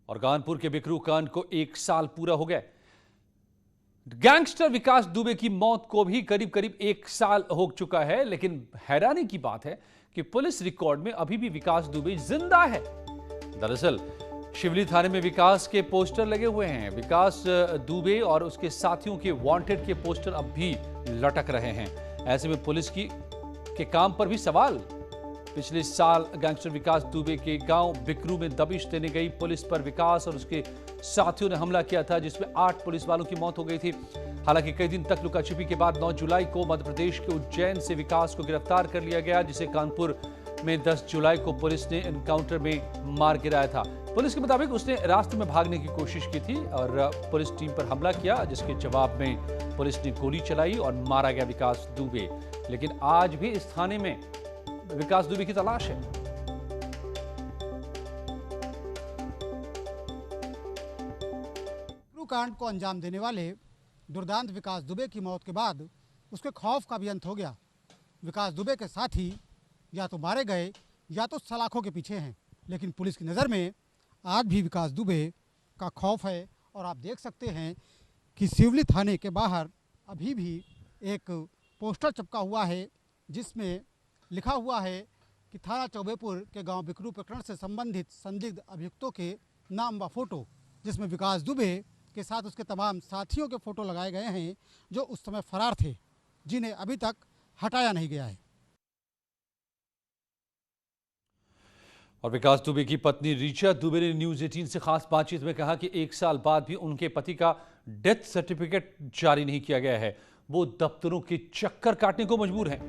और कानपुर के बिकरू कांड को 1 साल पूरा हो गया। गैंगस्टर विकास दुबे की मौत को भी करीब करीब 1 साल हो चुका है, लेकिन हैरानी की बात है कि पुलिस रिकॉर्ड में अभी भी विकास दुबे जिंदा है। दरअसल शिवली थाने में विकास के पोस्टर लगे हुए हैं। विकास दुबे और उसके साथियों के वांटेड के पोस्टर अब भी लटक रहे हैं। ऐसे में पुलिस के काम पर भी सवाल। पिछले साल गैंगस्टर विकास दुबे के गांव बिकरू में दबिश देने गई पुलिस पर विकास और उसके साथियों ने हमला किया था, जिसमें 8 पुलिस वालों की मौत हो गई थी। हालांकि कई दिन तक लुकाछिपी के बाद 9 जुलाई को मध्य प्रदेश के उज्जैन से विकास को गिरफ्तार कर लिया गया, जिसे कानपुर में 10 जुलाई को पुलिस ने एनकाउंटर में मार गिराया था। पुलिस के मुताबिक उसने रास्ते में भागने की कोशिश की थी और पुलिस टीम पर हमला किया, जिसके जवाब में पुलिस ने गोली चलाई और मारा गया विकास दुबे। लेकिन आज भी इस थाने में विकास दुबे की तलाश है। कांड को अंजाम देने वाले दुर्दांत विकास दुबे की मौत के बाद उसके खौफ का भी अंत हो गया। विकास दुबे के साथी या तो मारे गए या तो सलाखों के पीछे हैं, लेकिन पुलिस की नज़र में आज भी विकास दुबे का खौफ है। और आप देख सकते हैं कि शिवली थाने के बाहर अभी भी एक पोस्टर चिपका हुआ है, जिसमें लिखा हुआ है कि थाना चौबेपुर के गांव बिकरू प्रकरण से संबंधित संदिग्ध अभियुक्तों के नाम व फोटो, जिसमें विकास दुबे के साथ उसके तमाम साथियों के फोटो लगाए गए हैं जो उस समय फरार थे, जिन्हें अभी तक हटाया नहीं गया है। और विकास दुबे की पत्नी रीचा दुबे ने न्यूज 18 से खास बातचीत में कहा कि 1 साल बाद भी उनके पति का डेथ सर्टिफिकेट जारी नहीं किया गया है। वो दफ्तरों के चक्कर काटने को मजबूर हैं।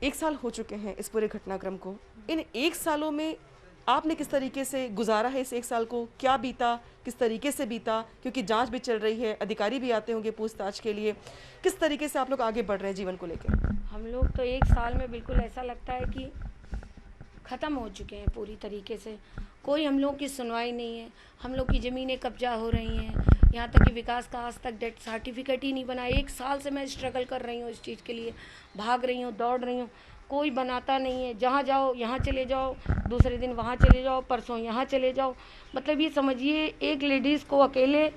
एक साल हो चुके हैं इस पूरे घटनाक्रम को। इन 1 सालों में आपने किस तरीके से गुजारा है इस 1 साल को? क्या बीता, किस तरीके से बीता? क्योंकि जांच भी चल रही है, अधिकारी भी आते होंगे पूछताछ के लिए। किस तरीके से आप लोग आगे बढ़ रहे हैं जीवन को लेकर? हम लोग तो 1 साल में बिल्कुल ऐसा लगता है कि ख़त्म हो चुके हैं पूरी तरीके से। कोई हम लोग की सुनवाई नहीं है। हम लोग की ज़मीनें कब्जा हो रही हैं, यहाँ तक कि विकास का आज तक डेथ सर्टिफिकेट ही नहीं बना। 1 साल से मैं स्ट्रगल कर रही हूँ इस चीज़ के लिए, भाग रही हूँ, दौड़ रही हूँ, कोई बनाता नहीं है। जहाँ जाओ यहाँ चले जाओ, दूसरे दिन वहाँ चले जाओ, परसों यहाँ चले जाओ। मतलब ये समझिए एक लेडीज़ को अकेले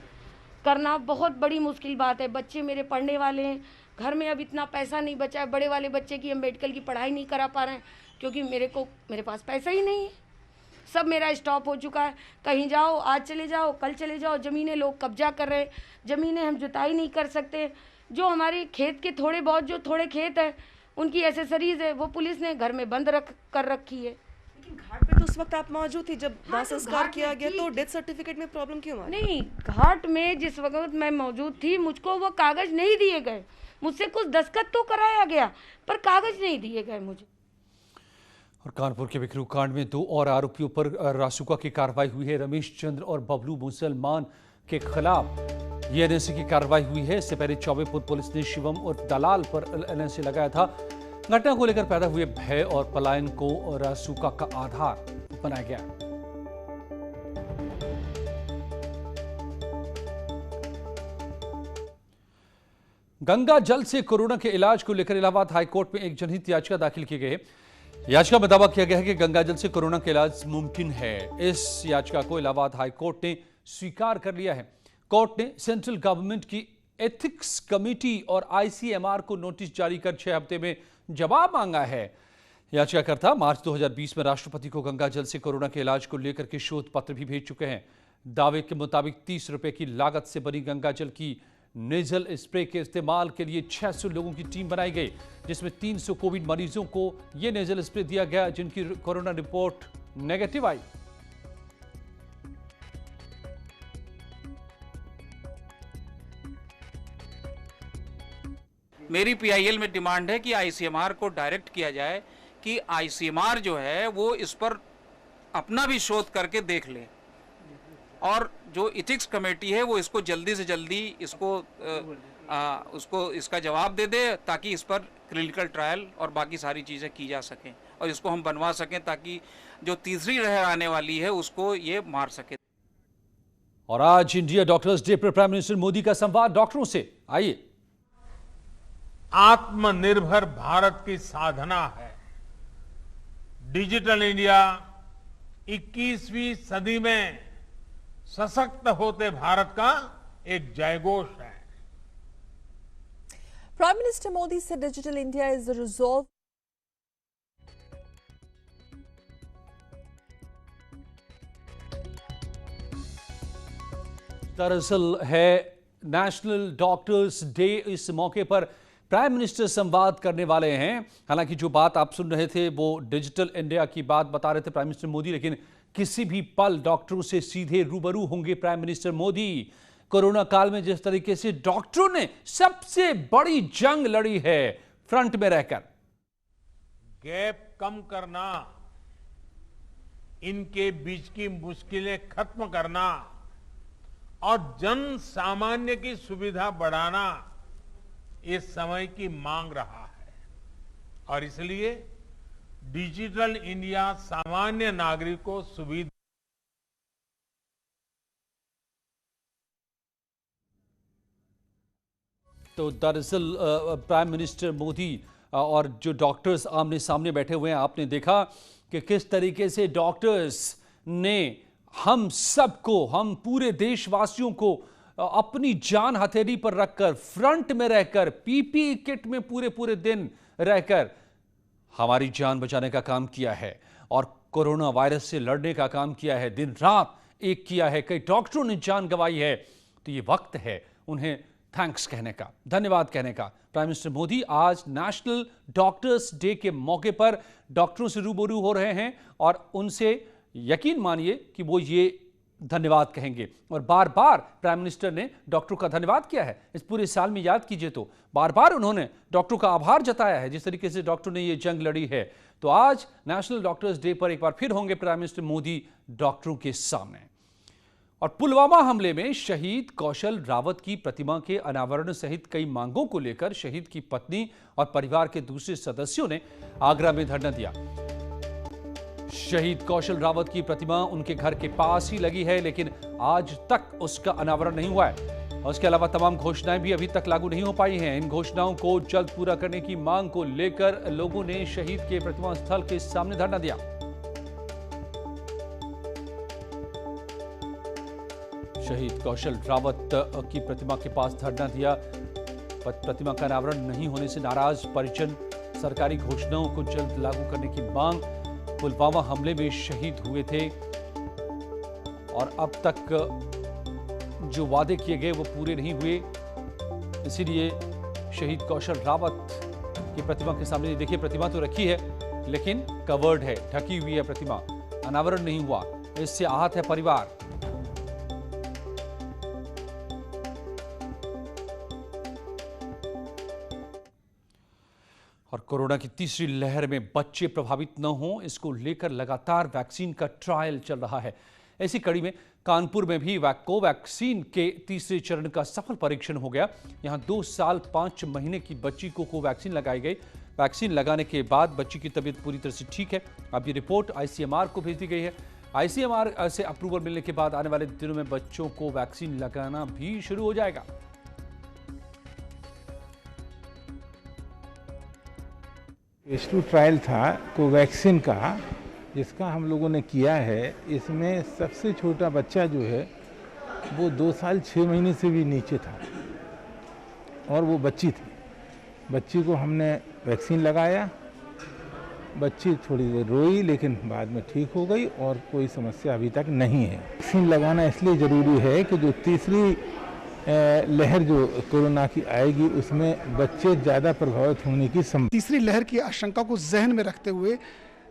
करना बहुत बड़ी मुश्किल बात है। बच्चे मेरे पढ़ने वाले हैं, घर में अब इतना पैसा नहीं बचा है। बड़े वाले बच्चे की हम मेडिकल की पढ़ाई नहीं करा पा रहे हैं क्योंकि मेरे पास पैसा ही नहीं है। सब मेरा स्टॉप हो चुका है। कहीं जाओ, आज चले जाओ, कल चले जाओ, ज़मीनें लोग कब्जा कर रहे हैं, ज़मीनें हम जुताई नहीं कर सकते। जो हमारे खेत के जो थोड़े खेत हैं उनकी एसेसरीज है वो पुलिस ने घर में बंद कर रखी है। लेकिन घाट पे तो उस वक्त आप मौजूद थी जब दाह संस्कार किया गया, तो डेथ सर्टिफिकेट में प्रॉब्लम क्यों आई? नहीं, घाट में जिस वक्त मैं मौजूद थी मुझको वो कागज नहीं दिए गए। मुझसे कुछ दस्तखत तो कराया गया पर कागज नहीं दिए गए मुझे। और कानपुर के बिकरू कांड में 2 और आरोपियों पर रासुका की कार्रवाई हुई है। रमेश चंद्र और बबलू मुसलमान के खिलाफ ये एनएसए की कार्रवाई हुई है। इससे पहले चौबेपुर पुलिस ने शिवम और दलाल पर एनएसए लगाया था। घटना को लेकर पैदा हुए भय और पलायन को रासुका का आधार बनाया गया। गंगा जल से कोरोना के इलाज को लेकर इलाहाबाद हाईकोर्ट में एक जनहित याचिका दाखिल की गई है। याचिका में दावा किया गया है कि गंगा जल से कोरोना का इलाज मुमकिन है। इस याचिका को इलाहाबाद हाईकोर्ट ने स्वीकार कर लिया है। कोर्ट ने सेंट्रल गवर्नमेंट की एथिक्स कमेटी और आईसीएमआर को नोटिस जारी कर 6 हफ्ते में जवाब मांगा है। याचिकाकर्ता मार्च 2020 में राष्ट्रपति को गंगा जल से कोरोना के इलाज को लेकर के शोध पत्र भी भेज चुके हैं। दावे के मुताबिक 30 रुपए की लागत से बनी गंगा जल की नेजल स्प्रे के इस्तेमाल के लिए 600 लोगों की टीम बनाई गई, जिसमें 300 कोविड मरीजों को यह नेजल स्प्रे दिया गया जिनकी कोरोना रिपोर्ट नेगेटिव आई। मेरी पीआईएल में डिमांड है कि आईसीएमआर को डायरेक्ट किया जाए कि आईसीएमआर जो है वो इस पर अपना भी शोध करके देख ले, और जो इथिक्स कमेटी है वो इसको जल्दी से जल्दी उसको इसका जवाब दे दे, ताकि इस पर क्लिनिकल ट्रायल और बाकी सारी चीज़ें की जा सकें और इसको हम बनवा सकें, ताकि जो तीसरी लहर आने वाली है उसको ये मार सके। और आज इंडिया डॉक्टर्स डे पर प्राइम मिनिस्टर मोदी का संवाद डॉक्टरों से, आइए। आत्मनिर्भर भारत की साधना है। डिजिटल इंडिया 21वीं सदी में सशक्त होते भारत का एक जयघोष है। Prime Minister Modi said Digital India is the resolve. दरअसल है नेशनल डॉक्टर्स डे। इस मौके पर प्राइम मिनिस्टर संवाद करने वाले हैं। हालांकि जो बात आप सुन रहे थे वो डिजिटल इंडिया की बात बता रहे थे प्राइम मिनिस्टर मोदी, लेकिन किसी भी पल डॉक्टरों से सीधे रूबरू होंगे प्राइम मिनिस्टर मोदी। कोरोना काल में जिस तरीके से डॉक्टरों ने सबसे बड़ी जंग लड़ी है फ्रंट में रहकर, गैप कम करना, इनके बीच की मुश्किलें खत्म करना और जन सामान्य की सुविधा बढ़ाना इस समय की मांग रहा है। और इसलिए डिजिटल इंडिया सामान्य नागरिक को सुविधा। तो दरअसल प्राइम मिनिस्टर मोदी और जो डॉक्टर्स आमने सामने बैठे हुए हैं, आपने देखा कि किस तरीके से डॉक्टर्स ने हम सबको, हम पूरे देशवासियों को अपनी जान हथेली पर रखकर, फ्रंट में रहकर, पीपीई किट में पूरे पूरे दिन रहकर हमारी जान बचाने का काम किया है और कोरोना वायरस से लड़ने का काम किया है। दिन रात एक किया है। कई डॉक्टरों ने जान गंवाई है। तो ये वक्त है उन्हें थैंक्स कहने का, धन्यवाद कहने का। प्राइम मिनिस्टर मोदी आज नेशनल डॉक्टर्स डे के मौके पर डॉक्टरों से रूबरू हो रहे हैं और उनसे यकीन मानिए कि वो ये धन्यवाद कहेंगे। और बार बार प्राइम मिनिस्टर ने डॉक्टरों का धन्यवाद किया है। इस पूरे साल में याद कीजिए तो बार बार उन्होंने डॉक्टरों का आभार जताया है जिस तरीके से डॉक्टरों ने ये जंग लड़ी है। तो आज नेशनल डॉक्टर्स डे पर एक बार फिर होंगे प्राइम मिनिस्टर मोदी डॉक्टरों के सामने। और पुलवामा हमले में शहीद कौशल रावत की प्रतिमा के अनावरण सहित कई मांगों को लेकर शहीद की पत्नी और परिवार के दूसरे सदस्यों ने आगरा में धरना दिया। शहीद कौशल रावत की प्रतिमा उनके घर के पास ही लगी है, लेकिन आज तक उसका अनावरण नहीं हुआ है। उसके अलावा तमाम घोषणाएं भी अभी तक लागू नहीं हो पाई हैं। इन घोषणाओं को जल्द पूरा करने की मांग को लेकर लोगों ने शहीद के प्रतिमा स्थल के सामने धरना दिया। शहीद कौशल रावत की प्रतिमा के पास धरना दिया। प्रतिमा का अनावरण नहीं होने से नाराज परिजन, सरकारी घोषणाओं को जल्द लागू करने की मांग। पुलवामा हमले में शहीद हुए थे और अब तक जो वादे किए गए वो पूरे नहीं हुए, इसीलिए शहीद कौशल रावत की प्रतिमा के सामने देखिए, प्रतिमा तो रखी है लेकिन कवर्ड है, ढकी हुई है प्रतिमा, अनावरण नहीं हुआ। इससे आहत है परिवार। और कोरोना की तीसरी लहर में बच्चे प्रभावित न हों, इसको लेकर लगातार वैक्सीन का ट्रायल चल रहा है। ऐसी कड़ी में कानपुर में भी कोवैक्सीन के तीसरे चरण का सफल परीक्षण हो गया। यहां 2 साल 5 महीने की बच्ची को कोवैक्सीन लगाई गई। वैक्सीन लगाने के बाद बच्ची की तबीयत पूरी तरह से ठीक है। अब ये रिपोर्ट ICMR को भेज दी गई है। ICMR से अप्रूवल मिलने के बाद आने वाले दिनों में बच्चों को वैक्सीन लगाना भी शुरू हो जाएगा। फेज 2 ट्रायल था कोवैक्सीन का, जिसका हम लोगों ने किया है। इसमें सबसे छोटा बच्चा जो है वो 2 साल 6 महीने से भी नीचे था और वो बच्ची थी। बच्ची को हमने वैक्सीन लगाया। बच्ची थोड़ी देर रोई लेकिन बाद में ठीक हो गई और कोई समस्या अभी तक नहीं है। वैक्सीन लगाना इसलिए ज़रूरी है कि जो तीसरी लहर जो कोरोना की आएगी उसमें बच्चे ज़्यादा प्रभावित होने की संभावना। तीसरी लहर की आशंका को जहन में रखते हुए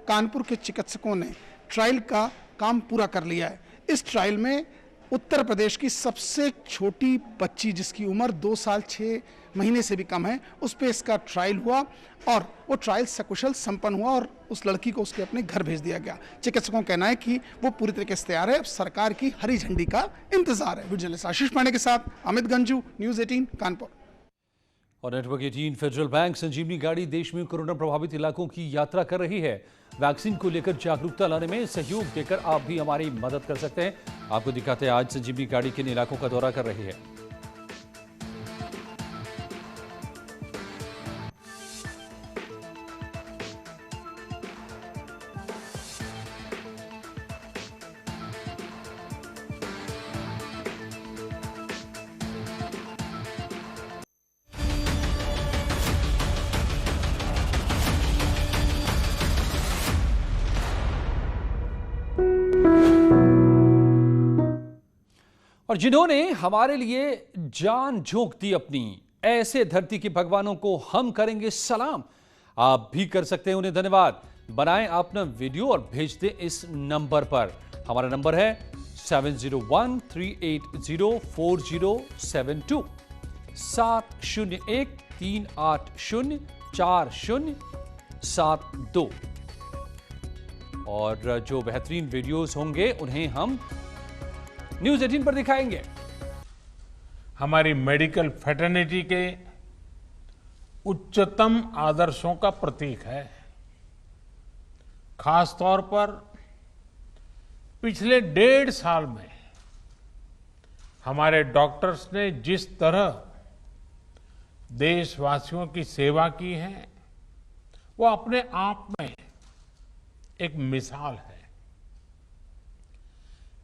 कानपुर के चिकित्सकों ने ट्रायल का काम पूरा कर लिया है। इस ट्रायल में उत्तर प्रदेश की सबसे छोटी बच्ची, जिसकी उम्र 2 साल 6 महीने से भी कम है, उस पर इसका ट्रायल हुआ और वो ट्रायल सकुशल संपन्न हुआ और उस लड़की को उसके अपने घर भेज दिया गया। चिकित्सकों का कहना है कि वो पूरी तरीके से तैयार है। अब सरकार की हरी झंडी का इंतजार है। वीडियो जर्नलिस्ट आशीष पांडे के साथ अमित गंजू, न्यूज़ 18 कानपुर। और नेटवर्क 18 फेडरल बैंक संजीवनी गाड़ी देश में कोरोना प्रभावित इलाकों की यात्रा कर रही है। वैक्सीन को लेकर जागरूकता लाने में सहयोग देकर आप भी हमारी मदद कर सकते हैं। आपको दिखाते हैं आज संजीवनी गाड़ी किन इलाकों का दौरा कर रही है। और जिन्होंने हमारे लिए जान झोंक दी अपनी, ऐसे धरती के भगवानों को हम करेंगे सलाम। आप भी कर सकते हैं उन्हें धन्यवाद। बनाएं अपना वीडियो और भेज दें इस नंबर पर। हमारा नंबर है 7013804072 7013804072। और जो बेहतरीन वीडियोस होंगे उन्हें हम न्यूज़ 18 पर दिखाएंगे। हमारी मेडिकल फ्रेटर्निटी के उच्चतम आदर्शों का प्रतीक है। खास तौर पर पिछले 1.5 साल में हमारे डॉक्टर्स ने जिस तरह देशवासियों की सेवा की है, वो अपने आप में एक मिसाल है।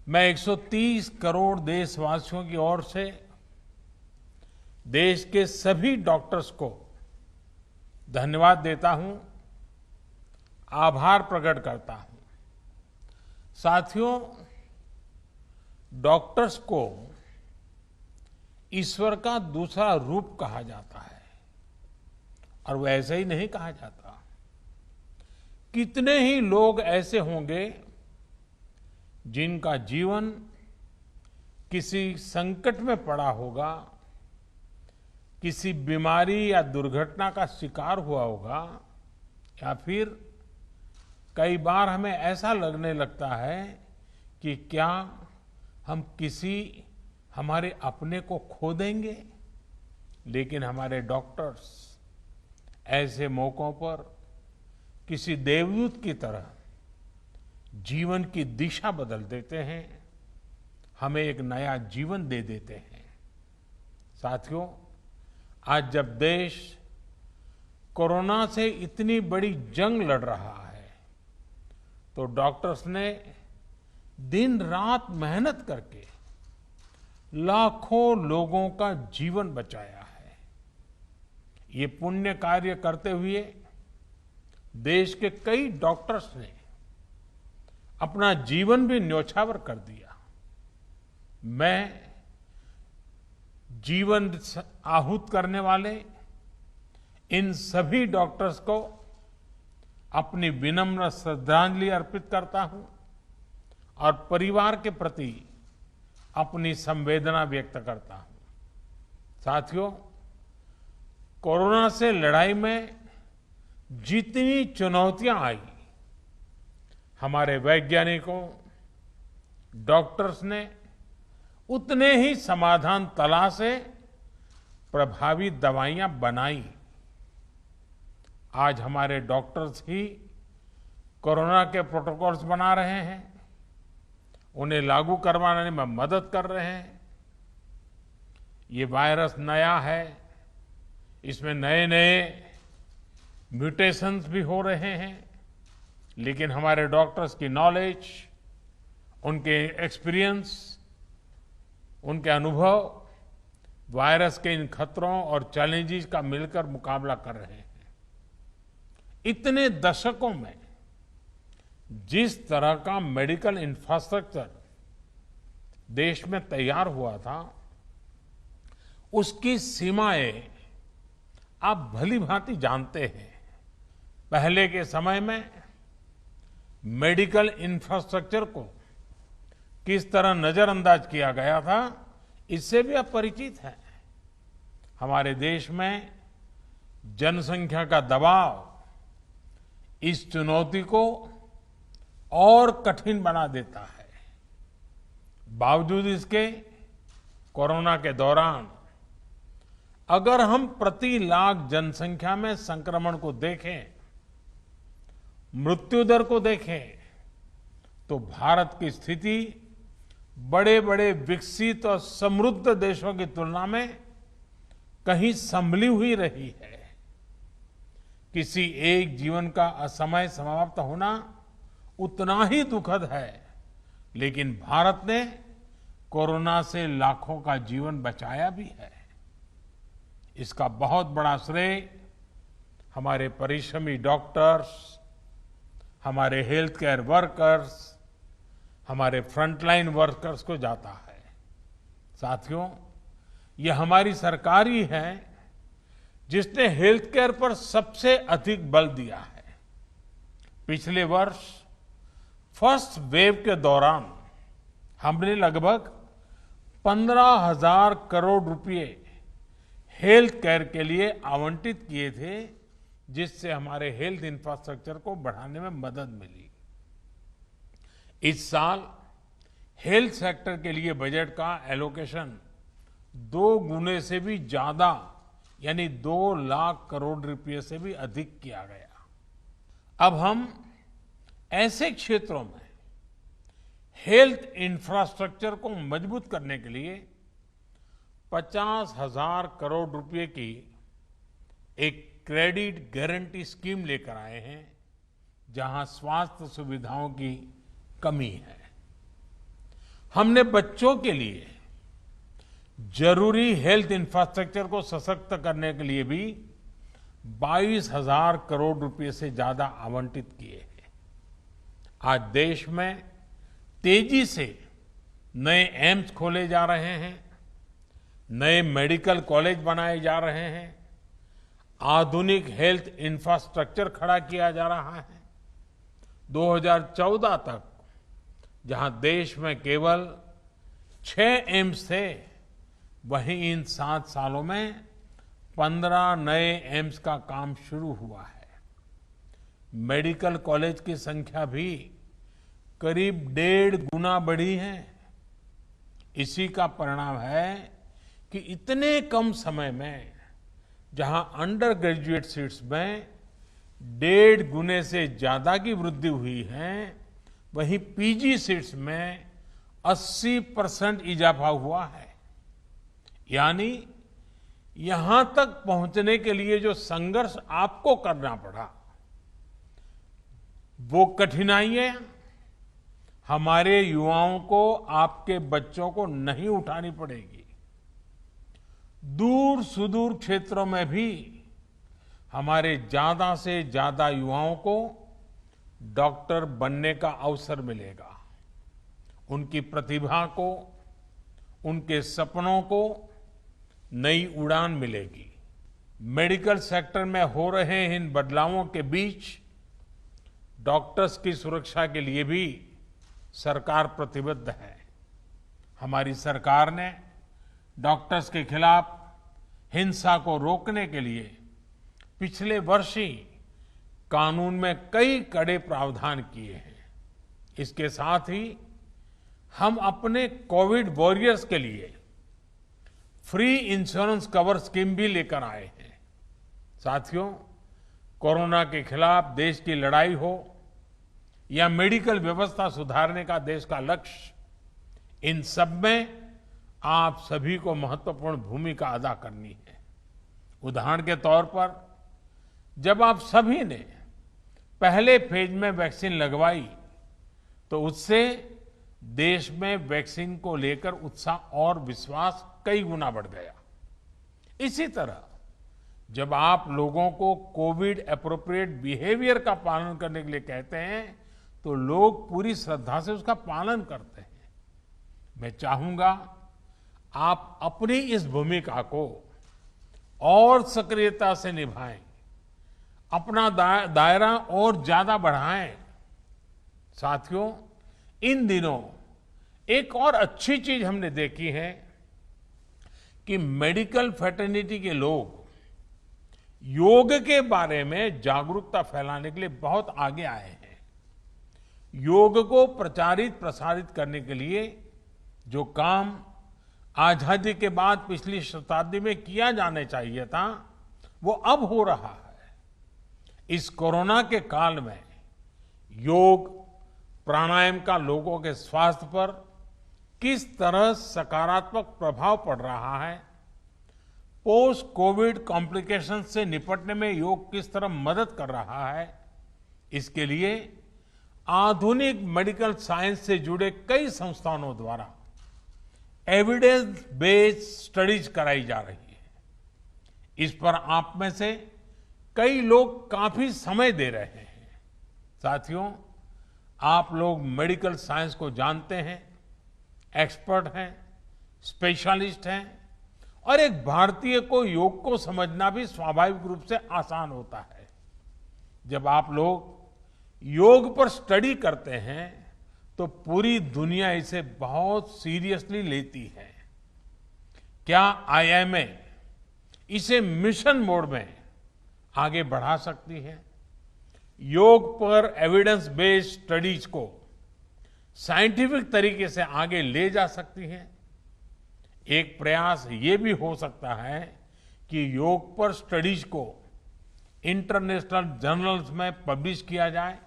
मैं 130 करोड़ देशवासियों की ओर से देश के सभी डॉक्टर्स को धन्यवाद देता हूं, आभार प्रकट करता हूं। साथियों, डॉक्टर्स को ईश्वर का दूसरा रूप कहा जाता है, और वो ऐसे ही नहीं कहा जाता। कितने ही लोग ऐसे होंगे जिनका जीवन किसी संकट में पड़ा होगा, किसी बीमारी या दुर्घटना का शिकार हुआ होगा, या फिर कई बार हमें ऐसा लगने लगता है कि क्या हम किसी हमारे अपने को खो देंगे। लेकिन हमारे डॉक्टर्स ऐसे मौकों पर किसी देवदूत की तरह जीवन की दिशा बदल देते हैं, हमें एक नया जीवन दे देते हैं। साथियों, आज जब देश कोरोना से इतनी बड़ी जंग लड़ रहा है, तो डॉक्टर्स ने दिन रात मेहनत करके लाखों लोगों का जीवन बचाया है। ये पुण्य कार्य करते हुए देश के कई डॉक्टर्स ने अपना जीवन भी न्यौछावर कर दिया। मैं जीवन आहूत करने वाले इन सभी डॉक्टर्स को अपनी विनम्र श्रद्धांजलि अर्पित करता हूं और परिवार के प्रति अपनी संवेदना व्यक्त करता हूं। साथियों, कोरोना से लड़ाई में जितनी चुनौतियां आई, हमारे वैज्ञानिकों, डॉक्टर्स ने उतने ही समाधान तलाशे, प्रभावी दवाइयां बनाई। आज हमारे डॉक्टर्स ही कोरोना के प्रोटोकॉल्स बना रहे हैं, उन्हें लागू करवाने में मदद कर रहे हैं। ये वायरस नया है, इसमें नए नए म्यूटेशंस भी हो रहे हैं, लेकिन हमारे डॉक्टर्स की नॉलेज, उनके एक्सपीरियंस, उनके अनुभव वायरस के इन खतरों और चैलेंजेस का मिलकर मुकाबला कर रहे हैं। इतने दशकों में जिस तरह का मेडिकल इंफ्रास्ट्रक्चर देश में तैयार हुआ था, उसकी सीमाएं आप भली भांति जानते हैं। पहले के समय में मेडिकल इंफ्रास्ट्रक्चर को किस तरह नजरअंदाज किया गया था, इससे भी आप परिचित हैं। हमारे देश में जनसंख्या का दबाव इस चुनौती को और कठिन बना देता है। बावजूद इसके कोरोना के दौरान अगर हम प्रति लाख जनसंख्या में संक्रमण को देखें, मृत्यु दर को देखें, तो भारत की स्थिति बड़े बड़े विकसित और समृद्ध देशों की तुलना में कहीं संभली हुई रही है। किसी एक जीवन का असमय समाप्त होना उतना ही दुखद है, लेकिन भारत ने कोरोना से लाखों का जीवन बचाया भी है। इसका बहुत बड़ा श्रेय हमारे परिश्रमी डॉक्टर्स, हमारे हेल्थ केयर वर्कर्स, हमारे फ्रंटलाइन वर्कर्स को जाता है। साथियों, ये हमारी सरकार ही है जिसने हेल्थ केयर पर सबसे अधिक बल दिया है। पिछले वर्ष फर्स्ट वेव के दौरान हमने लगभग 15,000 करोड़ रुपए हेल्थ केयर के लिए आवंटित किए थे, जिससे हमारे हेल्थ इंफ्रास्ट्रक्चर को बढ़ाने में मदद मिली। इस साल हेल्थ सेक्टर के लिए बजट का एलोकेशन 2 गुने से भी ज्यादा यानी 2 लाख करोड़ रुपए से भी अधिक किया गया। अब हम ऐसे क्षेत्रों में हेल्थ इंफ्रास्ट्रक्चर को मजबूत करने के लिए 50,000 करोड़ रुपए की एक क्रेडिट गारंटी स्कीम लेकर आए हैं, जहां स्वास्थ्य सुविधाओं की कमी है। हमने बच्चों के लिए जरूरी हेल्थ इंफ्रास्ट्रक्चर को सशक्त करने के लिए भी 22,000 करोड़ रुपए से ज्यादा आवंटित किए हैं। आज देश में तेजी से नए एम्स खोले जा रहे हैं, नए मेडिकल कॉलेज बनाए जा रहे हैं, आधुनिक हेल्थ इंफ्रास्ट्रक्चर खड़ा किया जा रहा है। 2014 तक जहां देश में केवल 6 एम्स थे, वहीं इन 7 सालों में 15 नए एम्स का काम शुरू हुआ है। मेडिकल कॉलेज की संख्या भी करीब 1.5 गुना बढ़ी है। इसी का परिणाम है कि इतने कम समय में जहां अंडर ग्रेजुएट सीट्स में 1.5 गुने से ज्यादा की वृद्धि हुई है, वहीं पीजी सीट्स में 80% इजाफा हुआ है। यानी यहां तक पहुंचने के लिए जो संघर्ष आपको करना पड़ा, वो कठिनाइयां हमारे युवाओं को, आपके बच्चों को नहीं उठानी पड़ेगी। दूर सुदूर क्षेत्रों में भी हमारे ज्यादा से ज्यादा युवाओं को डॉक्टर बनने का अवसर मिलेगा। उनकी प्रतिभा को, उनके सपनों को नई उड़ान मिलेगी। मेडिकल सेक्टर में हो रहे इन बदलावों के बीच डॉक्टर्स की सुरक्षा के लिए भी सरकार प्रतिबद्ध है। हमारी सरकार ने डॉक्टर्स के खिलाफ हिंसा को रोकने के लिए पिछले वर्ष ही कानून में कई कड़े प्रावधान किए हैं। इसके साथ ही हम अपने कोविड वॉरियर्स के लिए फ्री इंश्योरेंस कवर स्कीम भी लेकर आए हैं। साथियों, कोरोना के खिलाफ देश की लड़ाई हो या मेडिकल व्यवस्था सुधारने का देश का लक्ष्य, इन सब में आप सभी को महत्वपूर्ण भूमिका अदा करनी है। उदाहरण के तौर पर, जब आप सभी ने पहले फेज में वैक्सीन लगवाई, तो उससे देश में वैक्सीन को लेकर उत्साह और विश्वास कई गुना बढ़ गया। इसी तरह जब आप लोगों को कोविड एप्रोप्रिएट बिहेवियर का पालन करने के लिए कहते हैं, तो लोग पूरी श्रद्धा से उसका पालन करते हैं। मैं चाहूंगा आप अपनी इस भूमिका को और सक्रियता से निभाएं, अपना दायरा और ज्यादा बढ़ाएं। साथियों, इन दिनों एक और अच्छी चीज हमने देखी है कि मेडिकल फ्रेटर्निटी के लोग योग के बारे में जागरूकता फैलाने के लिए बहुत आगे आए हैं। योग को प्रचारित प्रसारित करने के लिए जो काम आजादी के बाद पिछली शताब्दी में किया जाने चाहिए था, वो अब हो रहा है। इस कोरोना के काल में योग, प्राणायाम का लोगों के स्वास्थ्य पर किस तरह सकारात्मक प्रभाव पड़ रहा है, पोस्ट कोविड कॉम्प्लिकेशन से निपटने में योग किस तरह मदद कर रहा है, इसके लिए आधुनिक मेडिकल साइंस से जुड़े कई संस्थानों द्वारा एविडेंस बेस्ड स्टडीज कराई जा रही है। इस पर आप में से कई लोग काफी समय दे रहे हैं। साथियों, आप लोग मेडिकल साइंस को जानते हैं, एक्सपर्ट हैं, स्पेशलिस्ट हैं और एक भारतीय को योग को समझना भी स्वाभाविक रूप से आसान होता है। जब आप लोग योग पर स्टडी करते हैं तो पूरी दुनिया इसे बहुत सीरियसली लेती है। क्या IIMA इसे मिशन मोड में आगे बढ़ा सकती है? योग पर एविडेंस बेस्ड स्टडीज को साइंटिफिक तरीके से आगे ले जा सकती है। एक प्रयास ये भी हो सकता है कि योग पर स्टडीज को इंटरनेशनल जर्नल्स में पब्लिश किया जाए,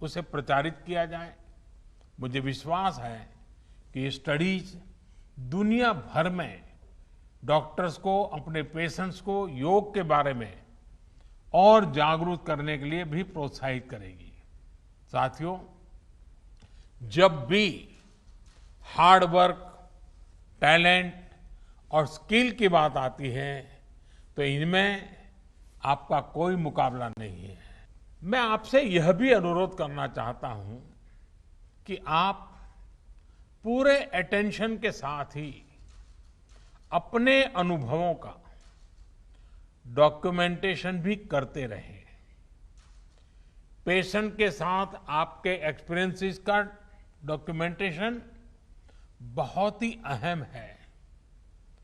उसे प्रचारित किया जाए। मुझे विश्वास है कि ये स्टडीज दुनिया भर में डॉक्टर्स को, अपने पेशेंट्स को योग के बारे में और जागरूक करने के लिए भी प्रोत्साहित करेगी। साथियों, जब भी हार्ड वर्क, टैलेंट और स्किल की बात आती है तो इनमें आपका कोई मुकाबला नहीं है। मैं आपसे यह भी अनुरोध करना चाहता हूं कि आप पूरे अटेंशन के साथ ही अपने अनुभवों का डॉक्यूमेंटेशन भी करते रहें। पेशेंट के साथ आपके एक्सपीरियंसेस का डॉक्यूमेंटेशन बहुत ही अहम है।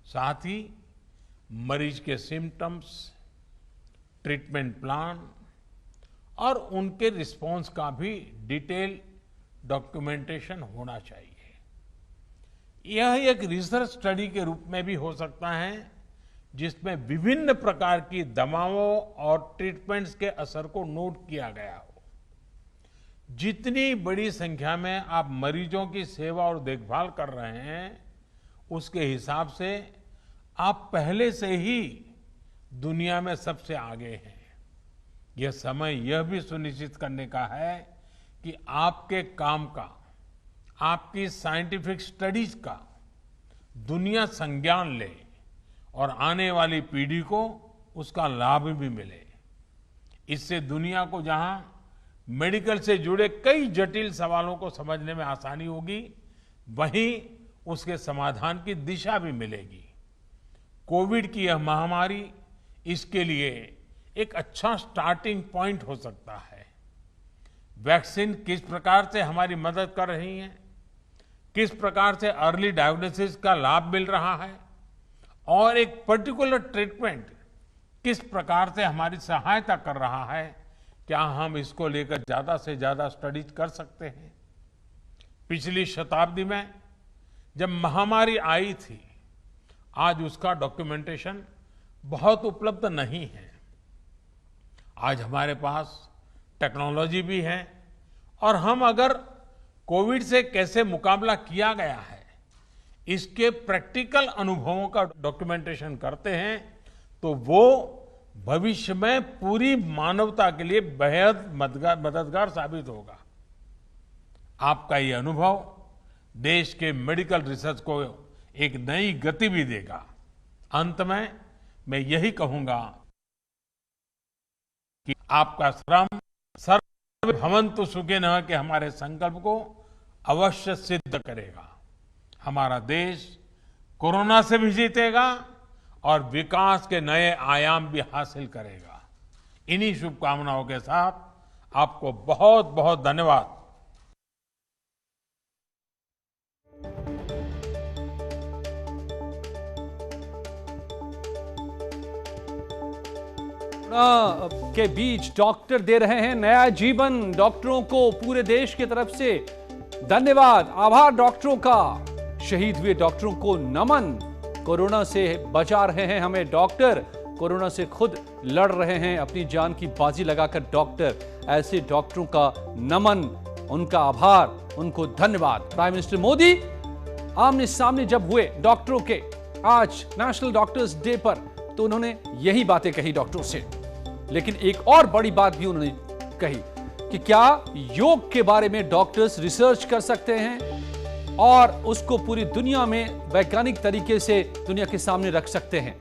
साथ ही मरीज के सिम्टम्स, ट्रीटमेंट प्लान और उनके रिस्पॉन्स का भी डिटेल डॉक्यूमेंटेशन होना चाहिए। यह एक रिसर्च स्टडी के रूप में भी हो सकता है जिसमें विभिन्न प्रकार की दवाओं और ट्रीटमेंट्स के असर को नोट किया गया हो। जितनी बड़ी संख्या में आप मरीजों की सेवा और देखभाल कर रहे हैं, उसके हिसाब से आप पहले से ही दुनिया में सबसे आगे हैं। यह समय यह भी सुनिश्चित करने का है कि आपके काम का, आपकी साइंटिफिक स्टडीज का दुनिया संज्ञान ले और आने वाली पीढ़ी को उसका लाभ भी मिले। इससे दुनिया को जहां मेडिकल से जुड़े कई जटिल सवालों को समझने में आसानी होगी, वहीं उसके समाधान की दिशा भी मिलेगी। कोविड की यह महामारी इसके लिए एक अच्छा स्टार्टिंग पॉइंट हो सकता है। वैक्सीन किस प्रकार से हमारी मदद कर रही है, किस प्रकार से अर्ली डायग्नोसिस का लाभ मिल रहा है और एक पर्टिकुलर ट्रीटमेंट किस प्रकार से हमारी सहायता कर रहा है, क्या हम इसको लेकर ज्यादा से ज्यादा स्टडीज कर सकते हैं? पिछली शताब्दी में जब महामारी आई थी, आज उसका डॉक्यूमेंटेशन बहुत उपलब्ध नहीं है। आज हमारे पास टेक्नोलॉजी भी है और हम अगर कोविड से कैसे मुकाबला किया गया है, इसके प्रैक्टिकल अनुभवों का डॉक्यूमेंटेशन करते हैं तो वो भविष्य में पूरी मानवता के लिए बेहद मददगार साबित होगा। आपका ये अनुभव देश के मेडिकल रिसर्च को एक नई गति भी देगा। अंत में मैं यही कहूंगा कि आपका श्रम सर्वे भवन्तु सुखिनः के हमारे संकल्प को अवश्य सिद्ध करेगा। हमारा देश कोरोना से भी जीतेगा और विकास के नए आयाम भी हासिल करेगा। इन्हीं शुभकामनाओं के साथ आपको बहुत बहुत धन्यवाद। के बीच डॉक्टर दे रहे हैं नया जीवन। डॉक्टरों को पूरे देश की तरफ से धन्यवाद, आभार डॉक्टरों का। शहीद हुए डॉक्टरों को नमन। कोरोना से बचा रहे हैं हमें डॉक्टर, कोरोना से खुद लड़ रहे हैं अपनी जान की बाजी लगाकर डॉक्टर। ऐसे डॉक्टरों का नमन, उनका आभार, उनको धन्यवाद। प्राइम मिनिस्टर मोदी आमने सामने जब हुए डॉक्टरों के आज नेशनल डॉक्टर्स डे पर, तो उन्होंने यही बातें कही डॉक्टरों से। लेकिन एक और बड़ी बात भी उन्होंने कही कि क्या योग के बारे में डॉक्टर्स रिसर्च कर सकते हैं और उसको पूरी दुनिया में वैज्ञानिक तरीके से दुनिया के सामने रख सकते हैं।